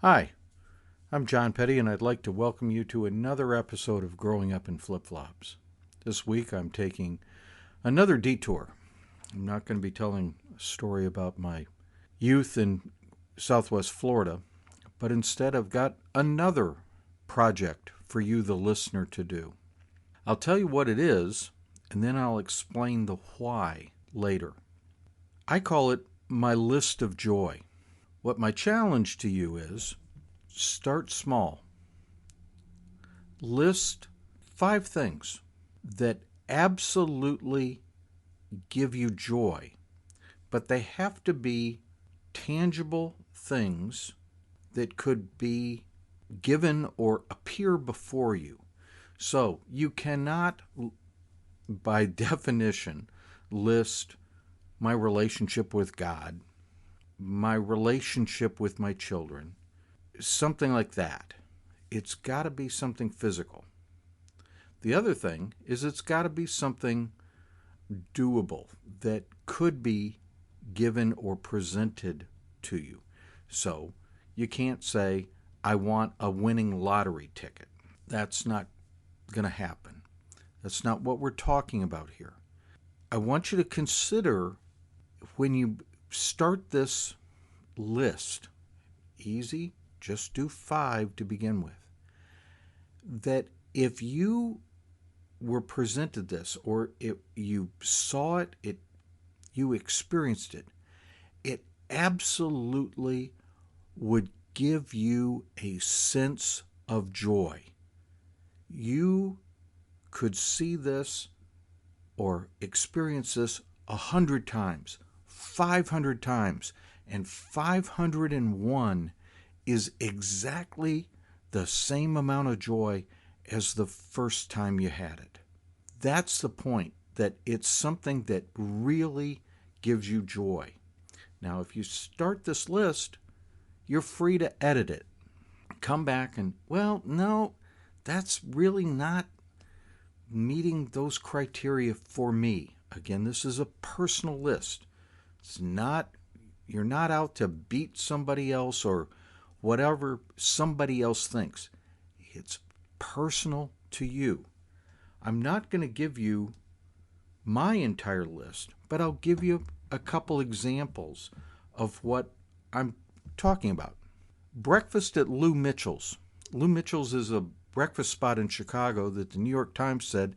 Hi, I'm John Petty, and I'd like to welcome you to another episode of Growing Up in Flip-Flops. This week I'm taking another detour. I'm not going to be telling a story about my youth in Southwest Florida, but instead I've got another project for you, the listener, to do. I'll tell you what it is, and then I'll explain the why later. I call it my list of joy. What my challenge to you is, start small. List 5 things that absolutely give you joy, but they have to be tangible things that could be given or appear before you. So you cannot, by definition, list my relationship with God, my relationship with my children, something like that. It's got to be something physical. The other thing is it's got to be something doable that could be given or presented to you. So you can't say, I want a winning lottery ticket. That's not going to happen. That's not what we're talking about here. I want you to consider when you start this list, easy, just do 5 to begin with, that if you were presented this, or if you saw it, you experienced it, it absolutely would give you a sense of joy. You could see this or experience this 100 times, 500 times, and 501 is exactly the same amount of joy as the first time you had it. That's the point, that it's something that really gives you joy. Now, if you start this list, you're free to edit it. Come back and, well, no, that's really not meeting those criteria for me. Again, this is a personal list. It's not, you're not out to beat somebody else or whatever somebody else thinks. It's personal to you. I'm not going to give you my entire list, but I'll give you a couple examples of what I'm talking about. Breakfast at Lou Mitchell's. Lou Mitchell's is a breakfast spot in Chicago that the New York Times said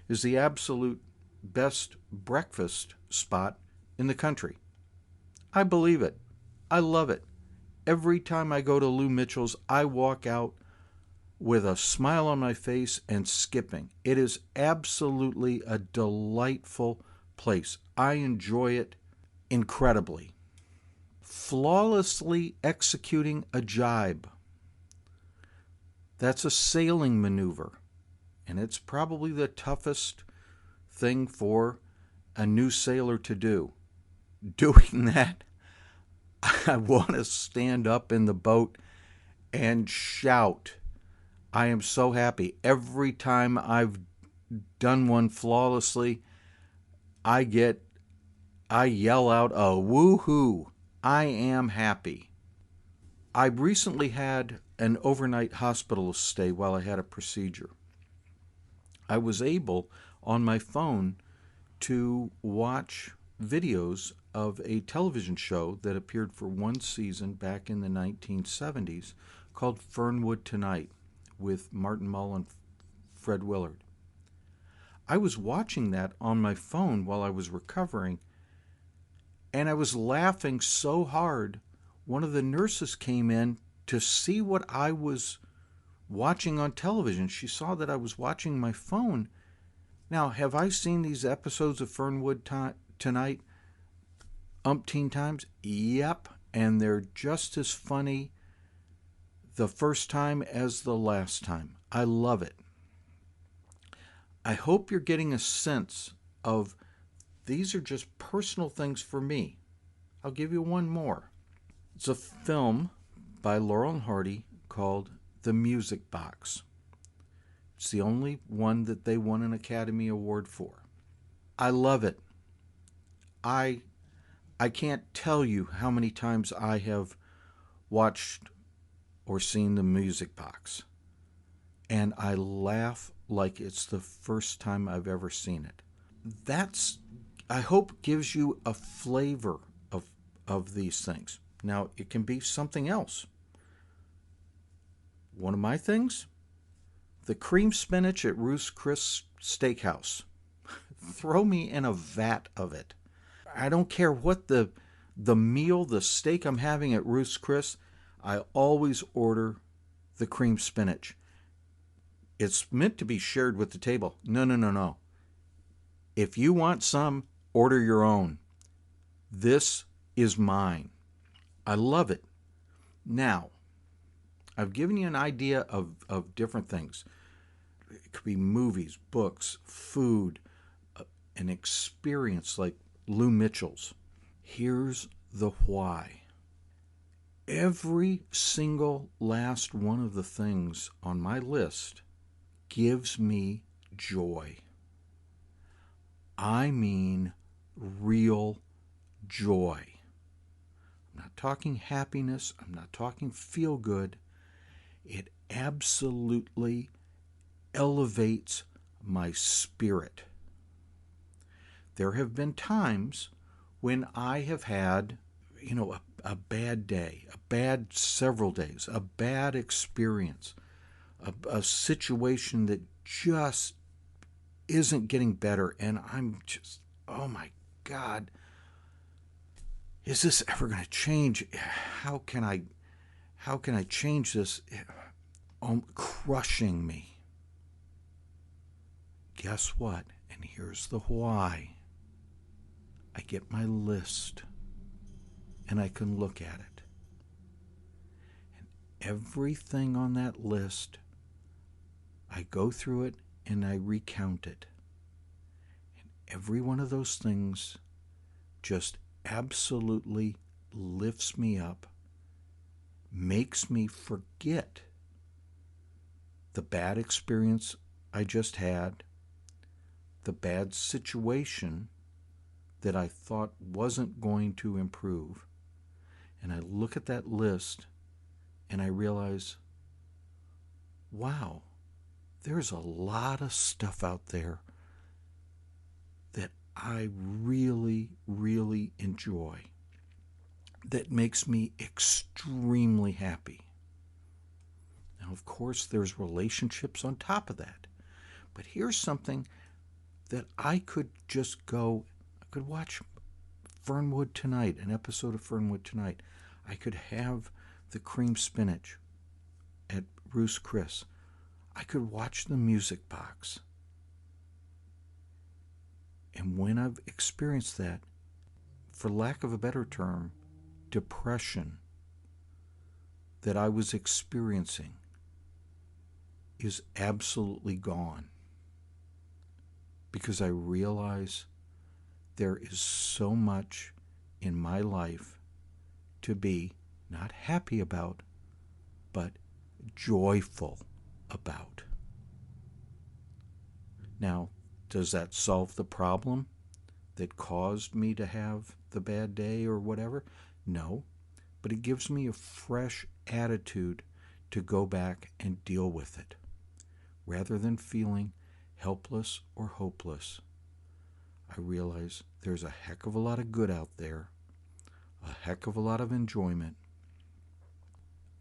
is the absolute best breakfast spot in the country. I believe it. I love it. Every time I go to Lou Mitchell's, I walk out with a smile on my face and skipping. It is absolutely a delightful place. I enjoy it incredibly. Flawlessly executing a jibe. That's a sailing maneuver, and it's probably the toughest thing for a new sailor to do. Doing that, I want to stand up in the boat and shout. I am so happy. Every time I've done one flawlessly, I yell out a woohoo. I am happy. I recently had an overnight hospital stay while I had a procedure. I was able, on my phone, to watch videos of a television show that appeared for one season back in the 1970s called Fernwood Tonight with Martin Mull and Fred Willard. I was watching that on my phone while I was recovering, and I was laughing so hard. One of the nurses came in to see what I was watching on television. She saw that I was watching my phone. Now, have I seen these episodes of Fernwood Tonight umpteen times? Yep, and they're just as funny the first time as the last time. I love it. I hope you're getting a sense of these are just personal things for me. I'll give you one more. It's a film by Laurel and Hardy called The Music Box. It's the only one that they won an Academy Award for. I love it. I can't tell you how many times I have watched or seen the music box. And I laugh like it's the first time I've ever seen it. That's, I hope, gives you a flavor of these things. Now, it can be something else. One of my things, the cream spinach at Ruth's Chris Steakhouse. Throw me in a vat of it. I don't care what the meal, the steak I'm having at Ruth's Chris, I always order the cream spinach. It's meant to be shared with the table. No, no, no, no. If you want some, order your own. This is mine. I love it. Now, I've given you an idea of different things. It could be movies, books, food, an experience like Lou Mitchell's. Here's the why. Every single last one of the things on my list gives me joy. I mean real joy. I'm not talking happiness. I'm not talking feel good. It absolutely elevates my spirit. There have been times when I have had, a bad day, a bad several days, a bad experience, a situation that just isn't getting better, and I'm just, oh my God, is this ever going to change? How can I change this? Crushing me. Guess what? And here's the why. I get my list and I can look at it. And everything on that list, I go through it and I recount it. And every one of those things just absolutely lifts me up, makes me forget the bad experience I just had, the bad situation that I thought wasn't going to improve. And I look at that list and I realize, wow, there's a lot of stuff out there that I really, really enjoy, that makes me extremely happy. Now, of course, there's relationships on top of that. But here's something that I could watch Fernwood Tonight, an episode of Fernwood Tonight. I could have the cream spinach at Ruth's Chris. I could watch the music box. And when I've experienced that, for lack of a better term, depression that I was experiencing is absolutely gone. Because I realize there is so much in my life to be not happy about, but joyful about. Now, does that solve the problem that caused me to have the bad day or whatever? No, but it gives me a fresh attitude to go back and deal with it, rather than feeling helpless or hopeless. I realize there's a heck of a lot of good out there, a heck of a lot of enjoyment.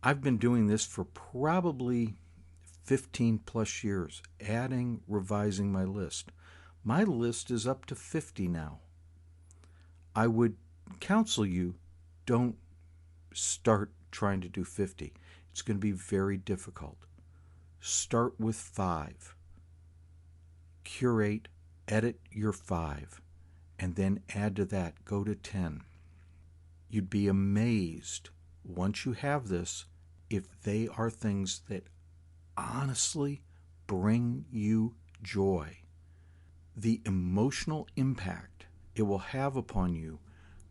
I've been doing this for probably 15 plus years, adding, revising my list. My list is up to 50 now. I would counsel you, don't start trying to do 50. It's going to be very difficult. Start with 5. Curate, edit your 5, and then add to that, go to 10. You'd be amazed, once you have this, if they are things that honestly bring you joy. The emotional impact it will have upon you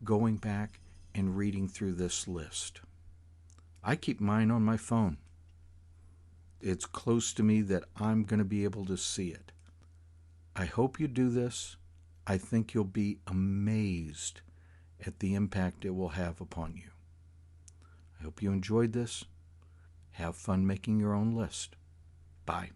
going back and reading through this list. I keep mine on my phone. It's close to me that I'm going to be able to see it. I hope you do this. I think you'll be amazed at the impact it will have upon you. I hope you enjoyed this. Have fun making your own list. Bye.